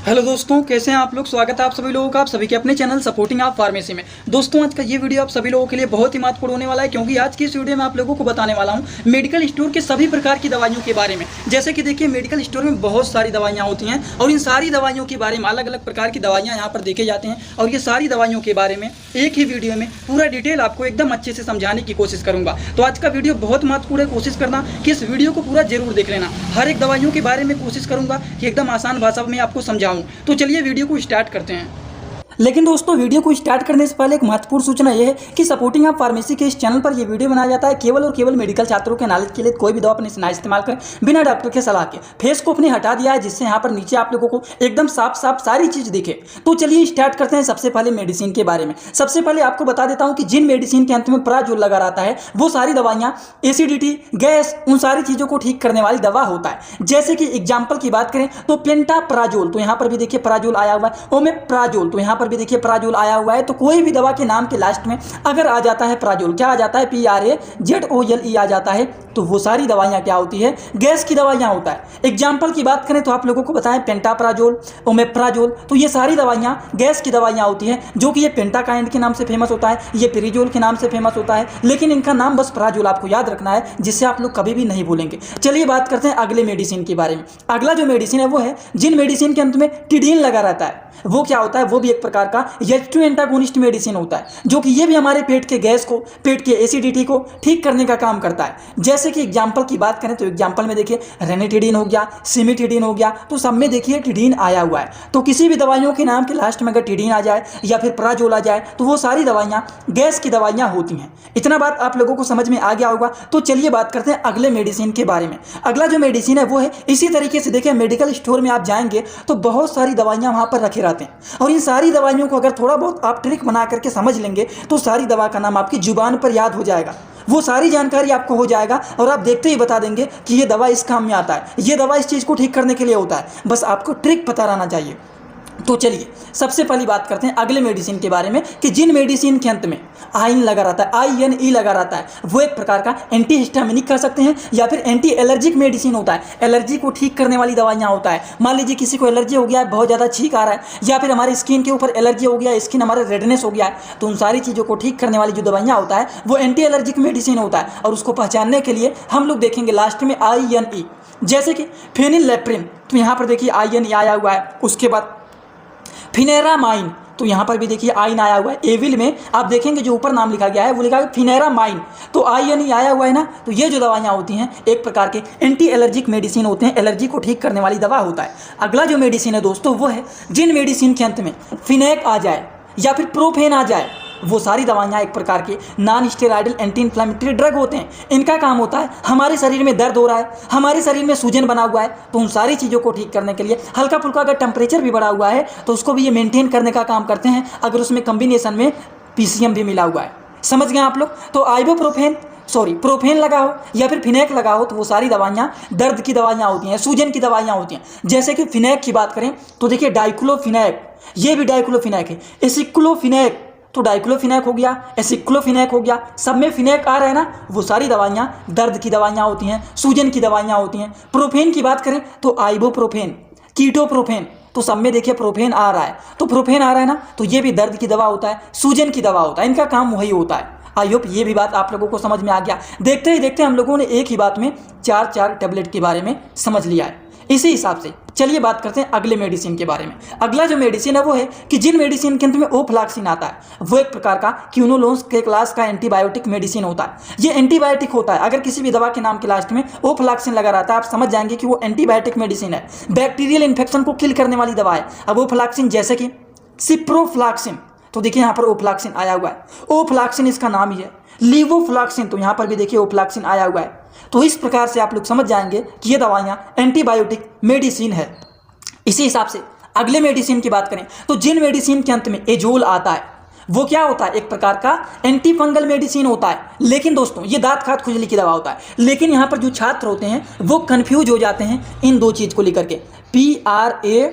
Hello दोस्तों, कैसे हैं आप लोग। स्वागत है आप सभी लोगों का, आप सभी के अपने चैनल सपोर्टिंग आप फार्मेसी में। दोस्तों, आज का ये वीडियो आप सभी लोगों के लिए बहुत ही महत्वपूर्ण होने वाला है, क्योंकि आज की इस वीडियो में आप लोगों को बताने वाला हूं मेडिकल स्टोर के सभी प्रकार की दवाइयों के बारे में। जैसे कि देखिए, मेडिकल स्टोर में बहुत सारी दवाइयाँ होती हैं और इन सारी दवाइयों के बारे में अलग अलग प्रकार की दवाइयाँ यहाँ पर देखे जाते हैं, और ये सारी दवाइयों के बारे में एक ही वीडियो में पूरा डिटेल आपको एकदम अच्छे से समझाने की कोशिश करूँगा। तो आज का वीडियो बहुत महत्वपूर्ण है, कोशिश करना कि इस वीडियो को पूरा जरूर देख लेना। हर एक दवाइयों के बारे में कोशिश करूँगा कि एकदम आसान भाषा में आपको समझाऊँ। तो चलिए वीडियो को स्टार्ट करते हैं। लेकिन दोस्तों, वीडियो को स्टार्ट करने से पहले एक महत्वपूर्ण सूचना यह है कि सपोर्टिंग आप फार्मेसी के इस चैनल पर यह वीडियो बनाया जाता है केवल और केवल मेडिकल छात्रों के नॉलेज के लिए। कोई भी दवा अपने से ना इस्तेमाल करें बिना डॉक्टर के सलाह के। फेस को अपने हटा दिया है, जिससे यहाँ पर नीचे आप लोगों को एकदम साफ साफ सारी चीज दिखे। तो चलिए स्टार्ट करते हैं। सबसे पहले मेडिसिन के बारे में। सबसे पहले आपको बता देता हूँ कि जिन मेडिसिन के अंत में प्राजोल लगा रहता है, वो सारी दवाइयाँ एसिडिटी, गैस, उन सारी चीजों को ठीक करने वाली दवा होता है। जैसे कि एग्जाम्पल की बात करें तो पेंटाप्राजोल, तो यहाँ पर भी देखिए प्राजोल आया हुआ है। ओमेप्राजोल, तो यहाँ पर भी देखिए प्राजोल आया हुआ है। तो कोई भी दवा के नाम के लास्ट में अगर आ जाता है प्राजोल, क्या आ जाता है, PRAZOLE आ जाता है, तो वो सारी दवाइयां क्या होती है, गैस की दवाइयां होता है। एग्जाम्पल की बात करें तो आप लोगों को बताएं पेंटाप्राजोल, ओमेप्राजोल, तो ये सारी दवाइयां गैस की दवाइयां होती हैं, जो कि ये पेंटाकाइंड के नाम से फेमस होता है, ये पेरिजोल के नाम से फेमस होता है, लेकिन इनका नाम बस प्राजोल आपको याद रखना है, जिससे आप लोग कभी भी नहीं भूलेंगे। चलिए बात करते हैं अगले मेडिसिन के बारे में। अगला जो मेडिसिन है वो है जिन मेडिसिन के अंत में टिडीन लगा रहता है। वो क्या होता है, वो भी एक प्रकार का H2 एंटागोनिस्ट मेडिसिन होता है, जो कि ये भी हमारे पेट के गैस को, पेट के एसिडिटी को ठीक करने का काम करता है। जैसे कि एग्जांपल की बात करें तो एग्जांपल में देखिए रेनिटिडीन हो गया, सिमिटिडीन हो गया, तो सब में देखिए टिडीन आया हुआ है। तो किसी भी दवाइयों के नाम के लास्ट में अगर टिडीन आ जाए या फिर प्राजोल आ जाए, तो वो सारी दवाइयाँ गैस की दवाइयाँ होती हैं। इतना बात आप लोगों को समझ में आ गया होगा। तो चलिए बात करते हैं अगले मेडिसिन के बारे में। अगला जो मेडिसिन है वो है इसी तरीके से देखिए, मेडिकल स्टोर में आप जाएंगे तो बहुत सारी दवाइयाँ वहाँ पर रखे रहते हैं, और इन सारी दवाइयों को अगर थोड़ा बहुत आप ट्रिक बना करके समझ लेंगे तो सारी दवा का नाम आपकी जुबान पर याद हो जाएगा। वो सारी जानकारी आपको हो जाएगा और आप देखते ही बता देंगे कि ये दवा इस काम में आता है, ये दवा इस चीज़ को ठीक करने के लिए होता है। बस आपको ट्रिक पता रहना चाहिए। तो चलिए सबसे पहली बात करते हैं अगले मेडिसिन के बारे में कि जिन मेडिसिन के अंत में आइन लगा रहता है, INE लगा रहता है, वो एक प्रकार का एंटी हिस्टामिनिक कह सकते हैं या फिर एंटी एलर्जिक मेडिसिन होता है। एलर्जी को ठीक करने वाली दवाइयाँ होता है। मान लीजिए किसी को एलर्जी हो गया है, बहुत ज़्यादा छींक आ रहा है, या फिर हमारी स्किन के ऊपर एलर्जी हो गया है, स्किन हमारे रेडनेस हो गया है, तो उन सारी चीज़ों को ठीक करने वाली जो दवाइयाँ होता है वो एंटी एलर्जिक मेडिसिन होता है। और उसको पहचानने के लिए हम लोग देखेंगे लास्ट में INE, जैसे कि फेनिलेप्रिन, तो यहाँ पर देखिए INE आया हुआ है। उसके बाद फिनेरामाइन, तो यहाँ पर भी देखिए आइन आया हुआ है। एविल में आप देखेंगे जो ऊपर नाम लिखा गया है वो लिखा है फिनेरामाइन, तो INE आया हुआ है ना। तो ये जो दवाइयाँ होती हैं एक प्रकार के एंटी एलर्जिक मेडिसिन होते हैं, एलर्जी को ठीक करने वाली दवा होता है। अगला जो मेडिसिन है दोस्तों वो है जिन मेडिसिन के अंत में फिनेक आ जाए या फिर प्रोफेन आ जाए, वो सारी दवाइयाँ एक प्रकार के non steroidal anti inflammatory drug होते हैं। इनका काम होता है हमारे शरीर में दर्द हो रहा है, हमारे शरीर में सूजन बना हुआ है, तो उन सारी चीज़ों को ठीक करने के लिए हल्का फुल्का अगर टेम्परेचर भी बढ़ा हुआ है तो उसको भी ये मेंटेन करने का काम करते हैं, अगर उसमें कम्बिनेशन में PCM भी मिला हुआ है। समझ गए आप लोग। तो प्रोफेन लगा हो या फिर फिनेक लगा हो, तो वो सारी दवाइयाँ दर्द की दवाइयाँ होती हैं, सूजन की दवाइयाँ होती हैं। जैसे कि फिनेक की बात करें तो देखिए डाइक्लोफिनेक, ये भी डाइक्लोफिनेक है। एसिक्लोफिनेक, तो डाइक्लोफिनेक हो गया, एसिक्लोफिनेक हो गया, सब में फिनेक आ रहा है ना। वो सारी दवाइयाँ दर्द की दवाइयाँ होती हैं, सूजन की दवाइयाँ होती हैं। प्रोफेन की बात करें तो आइबोप्रोफेन, कीटोप्रोफेन, तो सब में देखिए प्रोफेन आ रहा है। तो प्रोफेन आ रहा है ना, तो ये भी दर्द की दवा होता है, सूजन की दवा होता है, इनका काम वही होता है। आई होप ये भी बात आप लोगों को समझ में आ गया। देखते ही देखते हम लोगों ने एक ही बात में चार टैबलेट के बारे में समझ लिया है। इसी हिसाब से चलिए बात करते हैं अगले मेडिसिन के बारे में। अगला जो मेडिसिन है वो है कि जिन मेडिसिन के अंत में ओफ्लाक्सिन आता है, वो एक प्रकार का क्यूनोलोन्स के क्लास का एंटीबायोटिक मेडिसिन होता है। ये एंटीबायोटिक होता है। अगर किसी भी दवा के नाम के लास्ट में ओफ्लाक्सिन लगा रहता है, आप समझ जाएंगे कि वो एंटीबायोटिक मेडिसिन है, बैक्टीरियल इन्फेक्शन को किल करने वाली दवा है। अब ओफ्लाक्सिन जैसे कि सिप्रोफ्लाक्सिन, तो देखिए यहाँ पर ओफ्लाक्सिन आया हुआ है, ओफ्लाक्सिन इसका नाम ही है। लीवोफ्लाक्सिन, तो यहाँ पर भी देखिए ओफ्लाक्सिन आया हुआ है। तो इस प्रकार से आप लोग समझ जाएंगे कि ये दवाइयाँ एंटीबायोटिक मेडिसिन है। इसी हिसाब से अगले मेडिसिन की बात करें तो जिन मेडिसिन के अंत में एजोल आता है, वो क्या होता है, एक प्रकार का एंटी फंगल मेडिसिन होता है। लेकिन दोस्तों ये दांत खाद खुजली की दवा होता है। लेकिन यहाँ पर जो छात्र होते हैं वो कंफ्यूज हो जाते हैं इन दो चीज़ को लेकर के, PRAZOLE,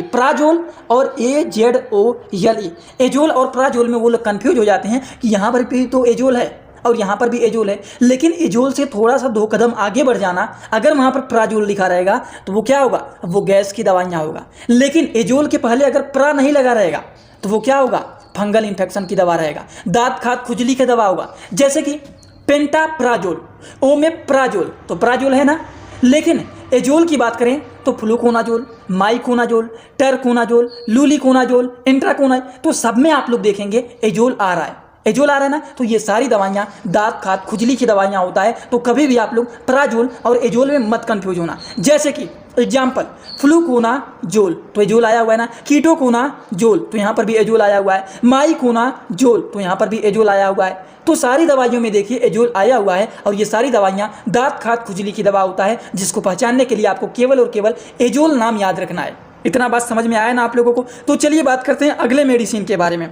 प्राजोल और AZOLE, एजोल और प्राजोल में वो लोग कंफ्यूज हो जाते हैं कि यहाँ पर भी तो एजोल है और यहाँ पर भी एजोल है, लेकिन एजोल से थोड़ा सा 2 कदम आगे बढ़ जाना, अगर वहाँ पर प्राजोल लिखा रहेगा तो वो क्या होगा, वो गैस की दवाइयाँ होगा। लेकिन एजोल के पहले अगर प्रा नहीं लगा रहेगा तो वो क्या होगा, फंगल इन्फेक्शन की दवा रहेगा, दांत खाद खुजली की दवा होगा। जैसे कि पेंटाप्राजोल, ओमेप्राजोल, तो प्राजोल है ना। लेकिन एजोल की बात करें तो फ्लूकोनाजोल, माइकोनाजोल, टरकोनाजोल, लूलिकोनाजोल, इंट्राकोनाजोल, तो सब में आप लोग देखेंगे एजोल आ रहा है, एजोल आ रहा है ना। तो ये सारी दवाइयाँ दांत खाद खुजली की दवाइयाँ होता है। तो कभी भी आप लोग प्राजोल और एजोल में मत कंफ्यूज होना। जैसे कि एग्जाम्पल फ्लूकोनाजोल, तो एजोल आया हुआ है ना। कीटोकोनाजोल, तो यहाँ पर भी एजोल आया हुआ है। माइकोनाजोल, तो यहाँ पर भी एजोल आया हुआ है। तो सारी दवाइयों में देखिए एजोल आया हुआ है, और ये सारी दवाइयाँ दांत खाद खुजली की दवा होता है, जिसको पहचानने के लिए आपको केवल और केवल एजोल नाम याद रखना है। इतना बात समझ में आया ना आप लोगों को। तो चलिए बात करते हैं अगले मेडिसिन के बारे में।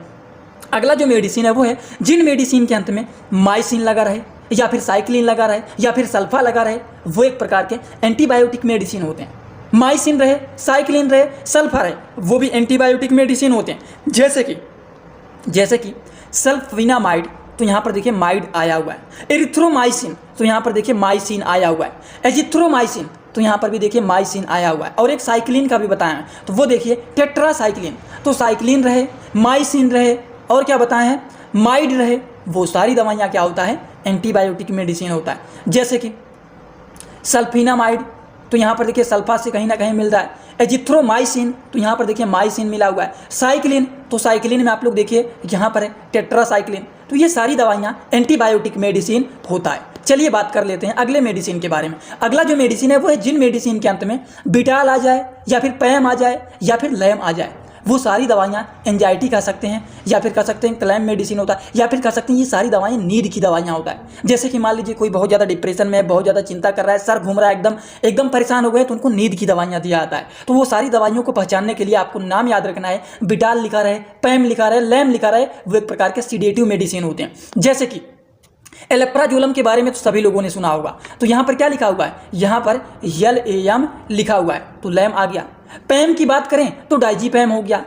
अगला जो मेडिसिन है वो है जिन मेडिसिन के अंत में माइसिन लगा रहे, या फिर साइक्लिन लगा रहे, या फिर सल्फा लगा रहे, वो एक प्रकार के एंटीबायोटिक मेडिसिन होते हैं। माइसिन रहे, साइक्लिन रहे, सल्फा रहे, वो भी एंटीबायोटिक मेडिसिन होते हैं। जैसे कि सल्फिनामाइड, तो यहाँ पर देखिए माइड आया हुआ है। एरिथ्रोमाइसिन, तो यहाँ पर देखिए माइसिन आया हुआ है। एजिथ्रोमाइसिन, तो यहाँ पर भी देखिए माइसिन आया हुआ है। और एक साइक्लिन का भी बताया, तो वो देखिए टेट्रासाइक्लिन। तो साइक्लिन रहे, माइसिन रहे, और क्या बताए हैं, माइड रहे, वो सारी दवाइयाँ क्या होता है, एंटीबायोटिक मेडिसिन होता है। जैसे कि सल्फिनामाइड, तो यहाँ पर देखिए सल्फा से कहीं ना कहीं मिल रहा है। एजिथ्रोमाइसिन, तो यहाँ पर देखिए माइसिन मिला हुआ है। साइक्लिन, तो साइक्लिन में आप लोग देखिए यहाँ पर है टेट्रासाइक्लिन। तो ये सारी दवाइयाँ एंटीबायोटिक मेडिसिन होता है। चलिए बात कर लेते हैं अगले मेडिसिन के बारे में। अगला जो मेडिसिन है वो है जिन मेडिसिन के अंत में बिटाल आ जाए, या फिर पैम आ जाए, या फिर लैम आ जाए, वो सारी दवाइयाँ एंजाइटी कह सकते हैं, या फिर कह सकते हैं क्लैम मेडिसिन होता है, या फिर कह सकते हैं ये सारी दवाइयाँ नींद की दवाइयाँ होता है। जैसे कि मान लीजिए कोई बहुत ज़्यादा डिप्रेशन में है, बहुत ज़्यादा चिंता कर रहा है, सर घूम रहा है, एकदम परेशान हो गए, तो उनको नींद की दवाइयाँ दिया जाता है। तो वो सारी दवाइयों को पहचानने के लिए आपको नाम याद रखना है। बिटाल लिखा रहे, पैम लिखा रहे, लैम लिखा रहे, वो एक प्रकार के सीडेटिव मेडिसिन होते हैं। जैसे कि एलेप्राजोलम के बारे में तो सभी लोगों ने सुना होगा। तो यहाँ पर क्या लिखा हुआ है, यहाँ पर LAM लिखा हुआ है, तो लैम आ गया। पैम की बात करें तो डाइजीपैम हो गया।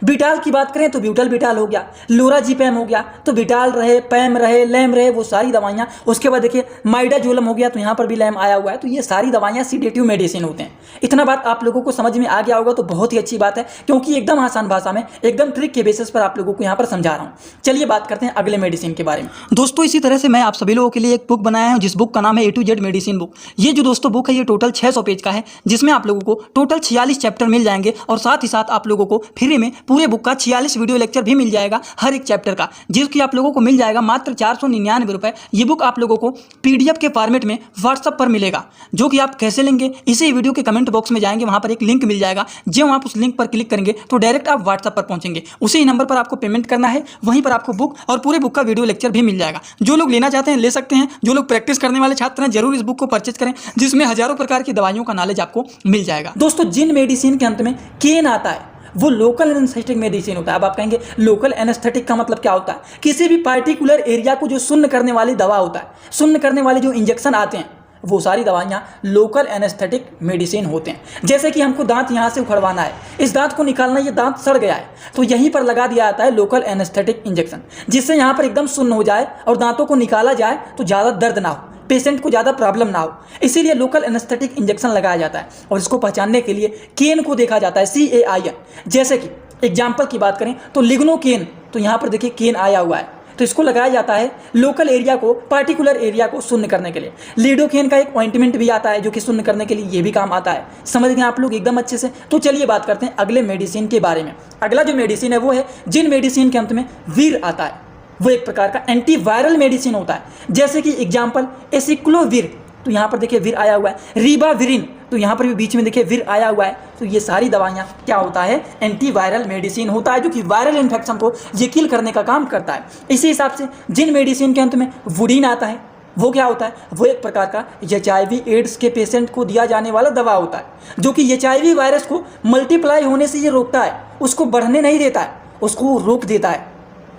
बिटाल की बात करें तो ब्यूटल बिटाल हो गया। लोराजीपैम हो गया, तो बिटाल रहे, पैम रहे, लैम रहे, वो सारी दवाइयाँ। उसके बाद देखिए माइडाजोलम हो गया, तो यहाँ पर भी लैम आया हुआ है। तो ये सारी दवाइयाँ सीडेटिव मेडिसिन होते हैं। इतना बात आप लोगों को समझ में आ गया होगा तो बहुत ही अच्छी बात है, क्योंकि एकदम आसान भाषा में, एकदम ट्रिक के बेसिस पर आप लोगों को यहाँ पर समझा रहा हूँ। चलिए बात करते हैं अगले मेडिसिन के बारे में। दोस्तों इसी तरह से मैं आप सभी लोगों के लिए एक बुक बनाया हूँ, जिस बुक का नाम है A to Z medicine book. ये जो दोस्तों बुक है ये टोटल 600 पेज का है, जिसमें आप लोगों को टोटल 46 चैप्टर मिल जाएंगे, और साथ ही साथ आप लोगों को फ्री में पूरे बुक का 46 वीडियो लेक्चर भी मिल जाएगा हर एक चैप्टर का, जिसकी आप लोगों को मिल जाएगा मात्र 499 रुपए। ये बुक आप लोगों को PDF के फॉर्मेट में व्हाट्सएप पर मिलेगा, जो कि आप कैसे लेंगे, इसी वीडियो के कमेंट बॉक्स में जाएंगे, वहां पर एक लिंक मिल जाएगा। जब आप उस लिंक पर क्लिक करेंगे तो डायरेक्ट आप व्हाट्सएप पर पहुंचेंगे, उसी नंबर पर आपको पेमेंट करना है, वहीं पर आपको बुक और पूरे बुक का वीडियो लेक्चर भी मिल जाएगा। जो लोग लेना चाहते हैं ले सकते हैं, जो लोग प्रैक्टिस करने वाले छात्र हैं जरूर इस बुक को परचेज करें, जिसमें हजारों प्रकार की दवाइयों का नॉलेज आपको मिल जाएगा। दोस्तों जिन मेडिसिन के अंत में केन आता है वो लोकल एनेस्थेटिक मेडिसिन होता है। अब आप कहेंगे लोकल एनेस्थेटिक का मतलब क्या होता है, किसी भी पार्टिकुलर एरिया को जो सुन्न करने वाली दवा होता है, सुन्न करने वाले जो इंजेक्शन आते हैं, वो सारी दवाइयाँ लोकल एनेस्थेटिक मेडिसिन होते हैं। जैसे कि हमको दांत यहाँ से उखड़वाना है, इस दांत को निकालना, ये दांत सड़ गया है, तो यहीं पर लगा दिया जाता है लोकल एनेस्थेटिक इंजेक्शन, जिससे यहाँ पर एकदम सुन्न हो जाए और दांतों को निकाला जाए तो ज़्यादा दर्द ना हो, पेशेंट को ज़्यादा प्रॉब्लम ना हो, इसीलिए लोकल एनेस्थेटिक इंजेक्शन लगाया जाता है। और इसको पहचानने के लिए केन को देखा जाता है, CAIN। जैसे कि एग्जाम्पल की बात करें तो लिग्नोकेन, तो यहाँ पर देखिए केन आया हुआ है, तो इसको लगाया जाता है लोकल एरिया को, पार्टिकुलर एरिया को सुन्न करने के लिए। लिडोकेन का एक ऑइंटमेंट भी आता है जो कि सुन्न करने के लिए ये भी काम आता है। समझ गए आप लोग एकदम अच्छे से। तो चलिए बात करते हैं अगले मेडिसिन के बारे में। अगला जो मेडिसिन है वो है जिन मेडिसिन के अंत में वीर आता है, वो एक प्रकार का एंटीवायरल मेडिसिन होता है। जैसे कि एग्जाम्पल एसिक्लोवीर, तो यहाँ पर देखिए वीर आया हुआ है। रिबाविरिन, तो यहाँ पर भी बीच में देखिए वीर आया हुआ है। तो ये सारी दवाइयाँ क्या होता है, एंटीवायरल मेडिसिन होता है, जो कि वायरल इन्फेक्शन को ये किल करने का काम करता है। इसी हिसाब से जिन मेडिसिन के अंत में वुडीन आता है, वो क्या होता है, वो एक प्रकार का HIV एड्स के पेशेंट को दिया जाने वाला दवा होता है, जो कि HIV वायरस को मल्टीप्लाई होने से ये रोकता है, उसको बढ़ने नहीं देता है, उसको रोक देता है।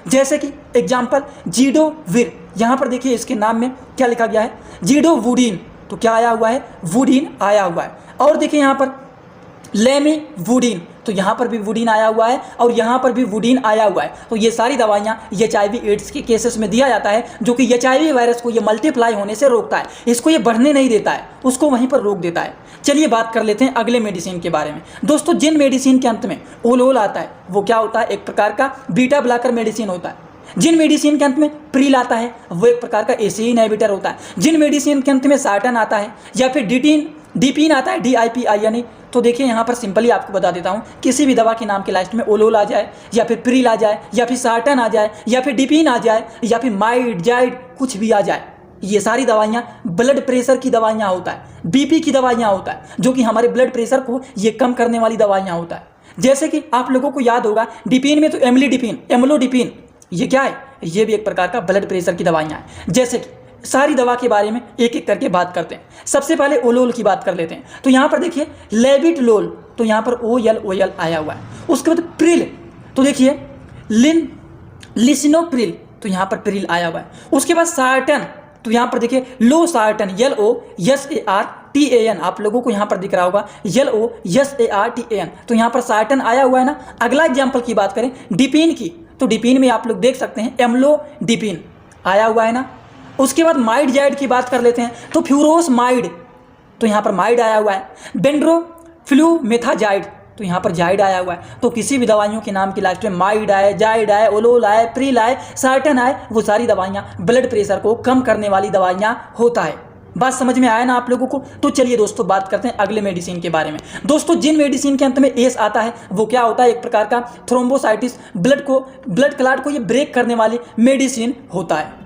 जैसे कि एग्जाम्पल जीडोविर, यहाँ पर देखिए इसके नाम में क्या लिखा गया है, जीडोवुडीन, तो क्या आया हुआ है, वुडीन आया हुआ है। और देखिए यहाँ पर लेमिवुडीन, तो यहाँ पर भी वुडीन आया हुआ है और यहाँ पर भी वुडीन आया हुआ है। तो ये सारी दवाइयाँ HIV एड्स के केसेस में दिया जाता है, जो कि HIV वायरस को ये मल्टीप्लाई होने से रोकता है, इसको ये बढ़ने नहीं देता है, उसको वहीं पर रोक देता है। चलिए बात कर लेते हैं अगले मेडिसिन के बारे में। दोस्तों, जिन मेडिसिन के अंत में ओलोल आता है वो क्या होता है, एक प्रकार का बीटा ब्लॉकर मेडिसिन होता है। जिन मेडिसिन के अंत में प्रिल आता है वो एक प्रकार का ACE इनहिबिटर होता है। जिन मेडिसिन के अंत में सार्टन आता है या फिर डीपीन आता है, DIPIN, तो देखिए यहाँ पर सिंपली आपको बता देता हूँ, किसी भी दवा के नाम के लास्ट में ओलोल आ जाए या फिर प्रिल आ जाए या फिर सार्टन आ जाए या फिर डीपीन आ जाए या फिर माइड जाइड कुछ भी आ जाए, ये सारी दवाइयाँ ब्लड प्रेशर की दवाइयाँ होता है, BP की दवाइयाँ होता है, जो कि हमारे ब्लड प्रेशर को ये कम करने वाली दवाइयाँ होता है। जैसे कि आप लोगों को याद होगा, डीपीन में तो एम्लोडिपीन, ये क्या है, ये भी एक प्रकार का ब्लड प्रेशर की दवाइयाँ हैं। जैसे कि सारी दवा के बारे में एक एक करके बात करते हैं। सबसे पहले ओलोल की बात कर लेते हैं। तो यहाँ पर देखिए लेविटलोल, तो यहाँ पर OL आया हुआ है। उसके बाद प्रिल, तो देखिए लिसिनोप्रिल, तो यहाँ पर प्रिल आया हुआ है। उसके बाद सार्टन, तो यहाँ पर देखिए लोसार्टन, LOSARTAN, आप लोगों को यहाँ पर दिख रहा होगा LOSARTAN, तो यहाँ पर सार्टन आया हुआ है ना। अगला एग्जाम्पल की बात करें डिपीन की, तो डिपीन में आप लोग देख सकते हैं एम्लोडिपीन आया हुआ है ना। उसके बाद माइड जाइड की बात कर लेते हैं, तो फ्यूरोसमाइड, तो यहाँ पर माइड आया हुआ है। बेंड्रोफ्लूमेथाजाइड, तो यहाँ पर जाइड आया हुआ है। तो किसी भी दवाइयों के नाम की लास्ट में माइड आए, जाइड आए, ओलोल आए, प्रिल आए, सार्टन आए, वो सारी दवाइयाँ ब्लड प्रेशर को कम करने वाली दवाइयाँ होता है। बात समझ में आया ना आप लोगों को। तो चलिए दोस्तों बात करते हैं अगले मेडिसिन के बारे में। दोस्तों, जिन मेडिसिन के अंत में एस आता है वो क्या होता है, एक प्रकार का थ्रोम्बोसाइटिस, ब्लड क्लॉट को ये ब्रेक करने वाली मेडिसिन होता है।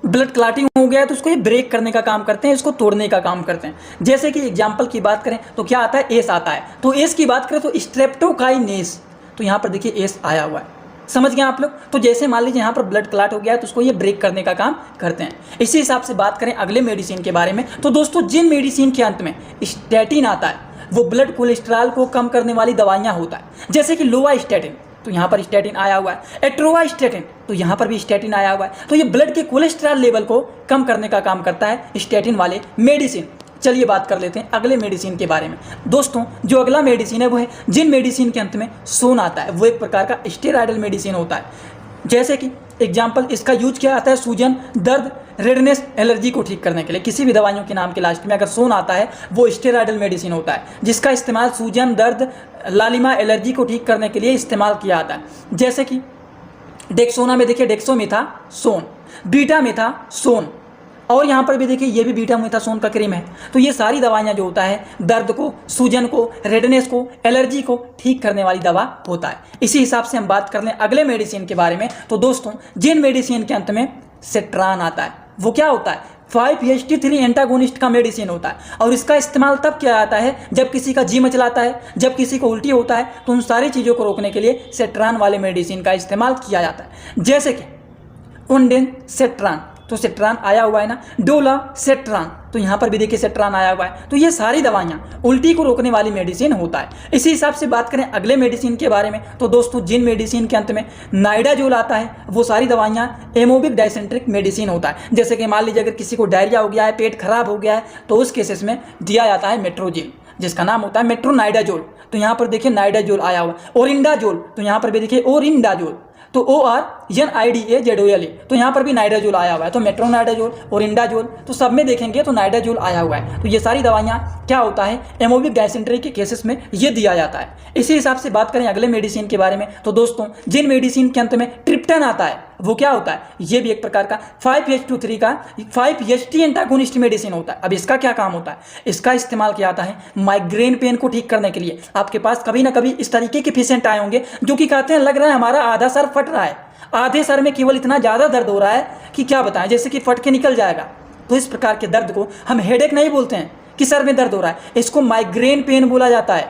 ब्लड क्लॉटिंग हो गया है तो उसको ये ब्रेक करने का काम करते हैं, इसको तोड़ने का काम करते हैं। जैसे कि एग्जाम्पल की बात करें तो क्या आता है, एस आता है। तो एस की बात करें तो स्ट्रेप्टोकाइनेस, तो यहाँ पर देखिए एस आया हुआ है। समझ गए आप लोग। तो जैसे मान लीजिए यहाँ पर ब्लड क्लॉट हो गया है तो उसको ये ब्रेक करने का काम करते हैं। इसी हिसाब से बात करें अगले मेडिसिन के बारे में, तो दोस्तों जिन मेडिसिन के अंत में स्टैटिन आता है वो ब्लड कोलेस्ट्रॉल को कम करने वाली दवाइयाँ होता है। जैसे कि लोवास्टैटिन, तो यहाँ पर स्टैटिन आया हुआ है। एट्रोवास्टैटिन, तो यहाँ पर भी स्टैटिन आया हुआ है। तो ये ब्लड के कोलेस्ट्रॉल लेवल को कम करने का काम करता है स्टैटिन वाले मेडिसिन। चलिए बात कर लेते हैं अगले मेडिसिन के बारे में। दोस्तों, जो अगला मेडिसिन है वो है जिन मेडिसिन के अंत में सोन आता है, वो एक प्रकार का स्टेरॉयडल मेडिसिन होता है। जैसे कि एग्जाम्पल इसका यूज क्या आता है, सूजन, दर्द, रेडनेस, एलर्जी को ठीक करने के लिए। किसी भी दवाइयों के नाम के लास्ट में अगर सोन आता है वो स्टेरॉयडल मेडिसिन होता है, जिसका इस्तेमाल सूजन, दर्द, लालिमा, एलर्जी को ठीक करने के लिए इस्तेमाल किया जाता है। जैसे कि डेक्सोना में देखिए डेक्सोमेथासोन, बीटामेथासोन, और यहाँ पर भी देखिए ये भी बीटामेथासोन का क्रीम है। तो ये सारी दवाइयाँ जो होता है दर्द को, सूजन को, रेडनेस को, एलर्जी को ठीक करने वाली दवा होता है। इसी हिसाब से हम बात कर लें अगले मेडिसिन के बारे में। तो दोस्तों, जिन मेडिसिन के अंत में सेट्रान आता है वो क्या होता है, 5-HT3 एंटागोनिस्ट का मेडिसिन होता है। और इसका इस्तेमाल तब किया जाता है जब किसी का जी मचलाता है, जब किसी को उल्टी होता है, तो उन सारी चीज़ों को रोकने के लिए सेट्रान वाले मेडिसिन का इस्तेमाल किया जाता है। जैसे कि ओंडेनसेट्रान, तो सेट्रान आया हुआ है ना। डोलासेट्रान, तो यहाँ पर भी देखिए सेट्रान आया हुआ है। तो ये सारी दवाइयाँ उल्टी को रोकने वाली मेडिसिन होता है। इसी हिसाब से बात करें अगले मेडिसिन के बारे में, तो दोस्तों जिन मेडिसिन के अंत में नाइडाजोल आता है वो सारी दवाइयाँ एमोबिक डाइसेंट्रिक मेडिसिन होता है। जैसे कि मान लीजिए अगर किसी को डायरिया हो गया है, पेट खराब हो गया है, तो उस केसेस में दिया जाता है मेट्रोजिल, जिसका नाम होता है मेट्रोनाइडाजोल। तो यहाँ पर देखिए नाइडाजोल आया हुआ है। ओरिंडाजोल, तो यहाँ पर भी देखिए ओरिंडाजोल, तो ORNIDAZOL, तो यहाँ पर भी नाइडाजोल आया हुआ है। तो मेट्रोनाइडाजोल, ओरिंडाजोल, तो सब में देखेंगे तो नाइडाजोल आया हुआ है। तो ये सारी दवाइयाँ क्या होता है, एमोबिक डाइसेंट्री के केसेस में ये दिया जाता है। इसी हिसाब से बात करें अगले मेडिसिन के बारे में, तो दोस्तों जिन मेडिसिन के अंत में ट्रिप्टन आता है वो क्या होता है, ये भी एक प्रकार का 5-HT3 का 5-HT एंटागोनिस्ट मेडिसिन होता है। अब इसका क्या काम होता है, इसका इस्तेमाल किया जाता है माइग्रेन पेन को ठीक करने के लिए। आपके पास कभी ना कभी इस तरीके के पेशेंट आए होंगे जो कि कहते हैं लग रहा है हमारा आधा सर फट रहा है, आधे सर में केवल इतना ज़्यादा दर्द हो रहा है कि क्या बताएं, जैसे कि फट के निकल जाएगा। तो इस प्रकार के दर्द को हम हेडेक नहीं बोलते हैं कि सर में दर्द हो रहा है, इसको माइग्रेन पेन बोला जाता है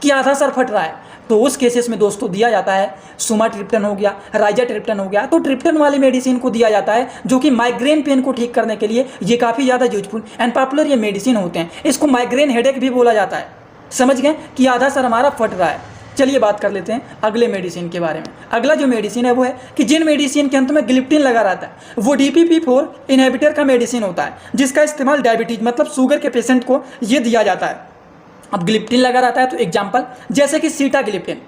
कि आधा सर फट रहा है। तो उस केसेस में दोस्तों दिया जाता है सुमाट्रिप्टन हो गया, राइजाट्रिप्टन हो गया। तो ट्रिप्टन वाली मेडिसिन को दिया जाता है जो कि माइग्रेन पेन को ठीक करने के लिए ये काफ़ी ज़्यादा यूजफुल एंड पॉपुलर ये मेडिसिन होते हैं। इसको माइग्रेन हेडेक भी बोला जाता है। समझ गए कि आधा सर हमारा फट रहा है। चलिए बात कर लेते हैं अगले मेडिसिन के बारे में। अगला जो मेडिसिन है वो है कि जिन मेडिसिन के अंत में ग्लिप्टिन लगा रहता है वो DPP4 इनहिबिटर का मेडिसिन होता है, जिसका इस्तेमाल डायबिटीज मतलब शुगर के पेशेंट को ये दिया जाता है। अब ग्लिप्टिन लगा रहता है, तो एग्जाम्पल जैसे कि सीटाग्लिप्टिन,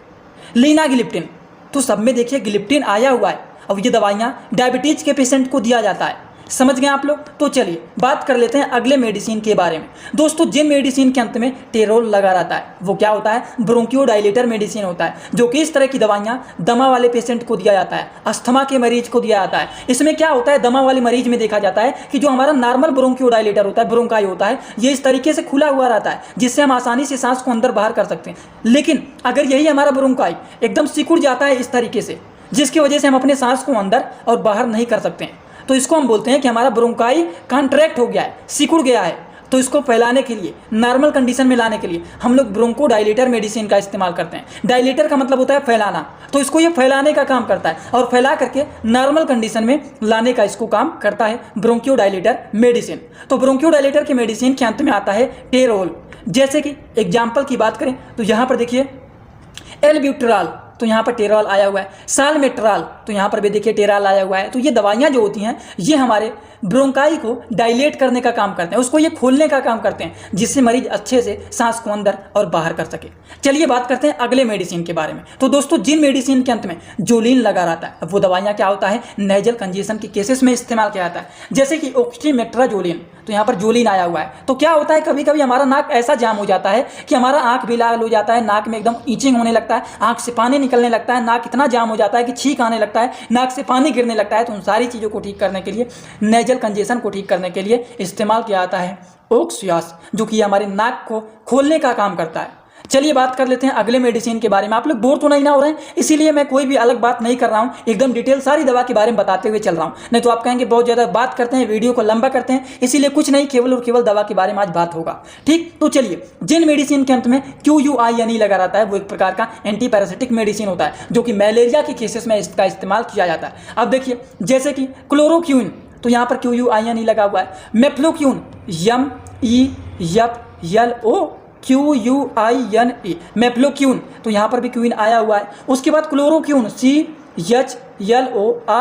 लीनाग्लिप्टिन, तो सब में देखिए ग्लिप्टिन आया हुआ है। अब ये दवाइयाँ डायबिटीज के पेशेंट को दिया जाता है। समझ गए आप लोग? तो चलिए बात कर लेते हैं अगले मेडिसिन के बारे में। दोस्तों, जिन मेडिसिन के अंत में टेरोल लगा रहता है वो क्या होता है? ब्रोंकियोडाइलेटर मेडिसिन होता है, जो कि इस तरह की दवाइयाँ दमा वाले पेशेंट को दिया जाता है, अस्थमा के मरीज को दिया जाता है। इसमें क्या होता है, दमा वाले मरीज में देखा जाता है कि जो हमारा नॉर्मल ब्रोंकियोडाइलेटर होता है, ब्रोंकाई होता है, ये इस तरीके से खुला हुआ रहता है जिससे हम आसानी से सांस को अंदर बाहर कर सकते हैं। लेकिन अगर यही हमारा ब्रोंकाई एकदम सिकुड़ जाता है इस तरीके से, जिसकी वजह से हम अपने सांस को अंदर और बाहर नहीं कर सकते हैं, तो इसको हम बोलते हैं कि हमारा ब्रोंकाई कॉन्ट्रैक्ट हो गया है, सिकुड़ गया है। तो इसको फैलाने के लिए, नॉर्मल कंडीशन में लाने के लिए हम लोग ब्रोंकोडाइलेटर मेडिसिन का इस्तेमाल करते हैं। डाइलेटर का मतलब होता है फैलाना, तो इसको ये फैलाने का काम करता है और फैला करके नॉर्मल कंडीशन में लाने का इसको काम करता है ब्रोंकियोडाइलेटर मेडिसिन। तो ब्रोंकियोडाइलेटर के मेडिसिन के अंत में आता है टेरोल। जैसे कि एग्जाम्पल की बात करें तो यहाँ पर देखिए एल्ब्यूटेरॉल, तो यहाँ पर टेरॉल आया हुआ है। साल्मेट्रॉल, तो यहाँ पर भी देखिए टेरॉल आया हुआ है। तो ये दवाइयाँ जो होती हैं ये हमारे ब्रोंकाई को डायलेट करने का काम करते हैं, उसको ये खोलने का काम करते हैं, जिससे मरीज अच्छे से सांस को अंदर और बाहर कर सके। चलिए बात करते हैं अगले मेडिसिन के बारे में। तो दोस्तों, जिन मेडिसिन के अंत में जोलिन लगा रहता है वो दवाइयाँ क्या होता है? नेजल कंजेशन के केसेस में इस्तेमाल किया जाता है। जैसे कि ऑक्सीमेट्राजोलिन, तो यहाँ पर जोलिन आया हुआ है। तो क्या होता है, कभी कभी हमारा नाक ऐसा जाम हो जाता है कि हमारा आँख भी लाल हो जाता है, नाक में एकदम ईचिंग होने लगता है, आँख से पानी निकलने लगता है, नाक इतना जाम हो जाता है कि छींक आने लगता है, नाक से पानी गिरने लगता है। तो उन सारी चीज़ों को ठीक करने के लिए, नेजल कंजेशन को ठीक करने के लिए इस्तेमाल किया जाता है ऑक्सियास, जो कि हमारे नाक को खोलने का काम करता है। चलिए बात कर लेते हैं अगले मेडिसिन के बारे में। आप लोग बोर तो नहीं ना हो रहे हैं, इसीलिए मैं कोई भी अलग बात नहीं कर रहा हूं, एकदम डिटेल सारी दवा के बारे में बताते हुए चल रहा हूं। नहीं तो आप कहेंगे बहुत ज़्यादा बात करते हैं, वीडियो को लंबा करते हैं, इसीलिए कुछ नहीं, केवल और केवल दवा के बारे में आज बात होगा। ठीक, तो चलिए, जिन मेडिसिन के अंत में QUINE लगा रहता है वो एक प्रकार का एंटी पैरासिटिक मेडिसिन होता है, जो कि मलेरिया के केसेस में इसका इस्तेमाल किया जाता है। अब देखिए, जैसे कि क्लोरोक्विन, तो यहाँ पर QUINE लगा हुआ है। मेफ्लोक्विन, MEFLOQUINE, मेफ्लोक्विन, तो यहाँ पर भी क्वीन आया हुआ है। उसके बाद क्लोरोक्विन, CHLOROQUINE,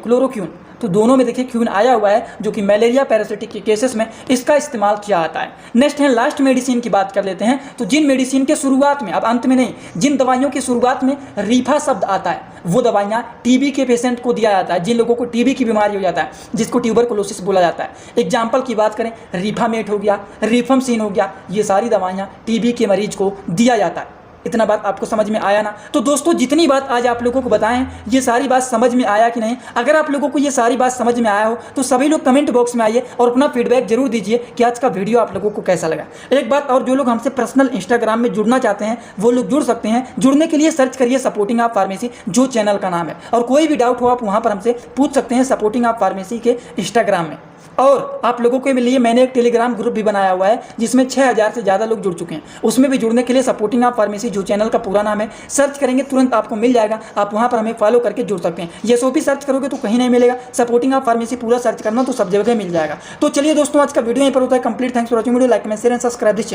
क्लोरोक्विन, तो दोनों में देखिए क्वीन आया हुआ है, जो कि मलेरिया पैरासिटिक के केसेस में इसका इस्तेमाल किया जाता है। नेक्स्ट है लास्ट मेडिसिन की बात कर लेते हैं। तो जिन मेडिसिन के शुरुआत में, अब अंत में नहीं, जिन दवाइयों की शुरुआत में रीफा शब्द आता है वो दवाइयाँ टीबी के पेशेंट को दिया जाता है, जिन लोगों को टीबी की बीमारी हो जाता है, जिसको ट्यूबरकुलोसिस बोला जाता है। एग्जाम्पल की बात करें, रिफामेट हो गया, रिफाम्सिन हो गया, ये सारी दवाइयाँ टीबी के मरीज को दिया जाता है। इतना बात आपको समझ में आया ना? तो दोस्तों, जितनी बात आज आप लोगों को बताएं, ये सारी बात समझ में आया कि नहीं? अगर आप लोगों को ये सारी बात समझ में आया हो तो सभी लोग कमेंट बॉक्स में आइए और अपना फीडबैक जरूर दीजिए कि आज का वीडियो आप लोगों को कैसा लगा। एक बात और, जो लोग हमसे पर्सनल इंस्टाग्राम में जुड़ना चाहते हैं वो लोग जुड़ सकते हैं। जुड़ने के लिए सर्च करिए सपोर्टिंग ऑफ फार्मेसी, जो चैनल का नाम है, और कोई भी डाउट हो आप वहाँ पर हमसे पूछ सकते हैं सपोर्टिंग ऑफ फार्मेसी के इंस्टाग्राम में। और आप लोगों के लिए मैंने एक टेलीग्राम ग्रुप भी बनाया हुआ है जिसमें 6000 से ज़्यादा लोग जुड़ चुके हैं। उसमें भी जुड़ने के लिए सपोर्टिंग ऑफ फार्मेसी, जो चैनल का पूरा नाम है, सर्च करेंगे तुरंत आपको मिल जाएगा। आप वहां पर हमें फॉलो करके जुड़ सकते हैं। SOP सर्च करोगे तो कहीं नहीं मिलेगा, सपोर्टिंग ऑफ फार्मेसी पूरा सर्च करना तो सब जगह मिल जाएगा। तो चलिए दोस्तों, आज का वीडियो यहीं पर होता है complete. Thanks for watching video, like comment share and subscribe this channel.